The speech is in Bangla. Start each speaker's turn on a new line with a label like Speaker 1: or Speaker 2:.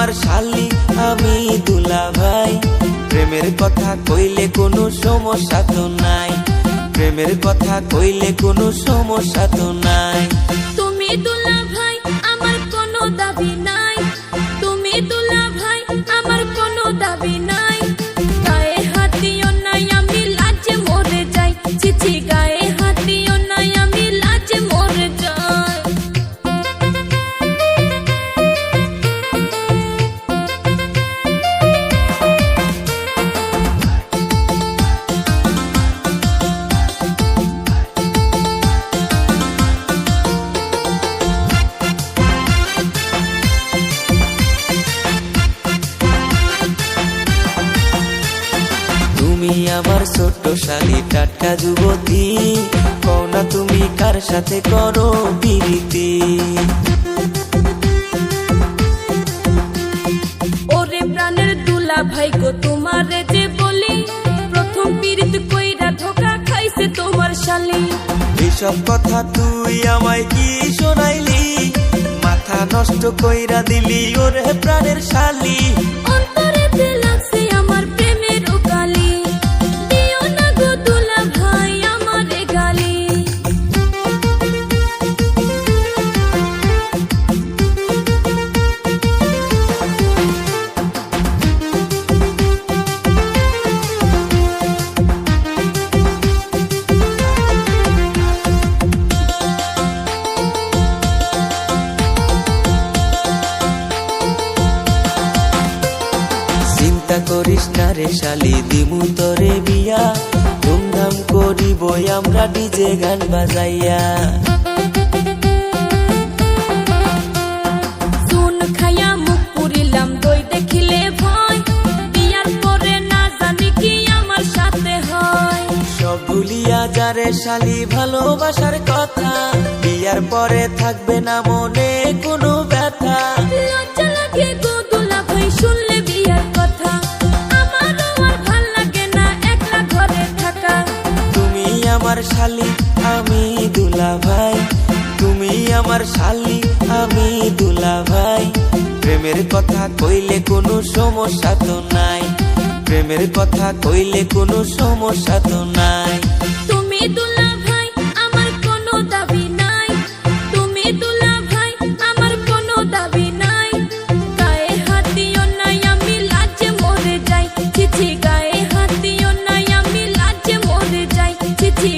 Speaker 1: আমার শালি আমি দুলা ভাই। প্রেমের কথা কইলে কোনো সমস্যা তো নাই, প্রেমের কথা কইলে কোনো সমস্যা তো নাই।
Speaker 2: তুমি দুলা ভাই আমার কোনো দাবি নাই, তুমি দুলা ভাই আমার কোনো দাবি নাই। গায়ে হাত দিও নাই আমি লাজে মরে যাই, চিচি গায়ে হাত দিও নাই আমি লাজে মরে যাই।
Speaker 1: তুমি আমার ছোট্ট শালি টাটকা যুবতী, কও না তুমি কার সাথে করো প্রীতি।
Speaker 2: ওরে প্রাণের দুলা ভাই গো তোমারে যে বলি, প্রথম পীড়িত কইরা ধোকা খাইছে তোমার শালি।
Speaker 1: এসব কথা তুই আমায় কি শোনাইলি, মাথা নষ্ট কইরা দিলি ওরে প্রাণের শালি।
Speaker 2: অন্তরেতে লাগছে আমার প্রেমের উকালি, দিও না গো দুলা ভাই আমারে গালি।
Speaker 1: চিন্তা করিস না রে শালি, দিমু তরে বিয়া, ধুমধাম করিব আমরা ডিজে গান বাজাইয়া।
Speaker 2: চুন খাইয়া মুখ পুরিলাম দই দেখিলে ভয়, বিয়ার পরে না জানি কি আমার সাথে হয়।
Speaker 1: সব ভুলিয়া যারে শালি ভালোবাসার কথা, বিয়ার পরে থাকবে না মনে কোনো ব্যথা।
Speaker 2: লজ্জা লাগে গো দুলা ভাই শুনলে বিয়ার কথা, আমারও আর ভাল লাগে না একলা ঘরে থাকা।
Speaker 1: তুমি আমার শালি আমি দুলা ভাই, তুমি আমার শালি আমি দুলা ভাই। প্রেমের কথা কইলে কোনো সমস্যা তো নাই, প্রেমের কথা কইলে কোনো সমস্যা তো নাই।
Speaker 2: তুমি দুলা ভাই আমার কোনো দাবি নাই, তুমি দুলা ভাই আমার কোনো দাবি নাই। গায়ে হাত দিও নাই আমি লাজে মরে যাই, চিচি গায়ে হাত দিও নাই আমি লাজে মরে যাই, চিচি।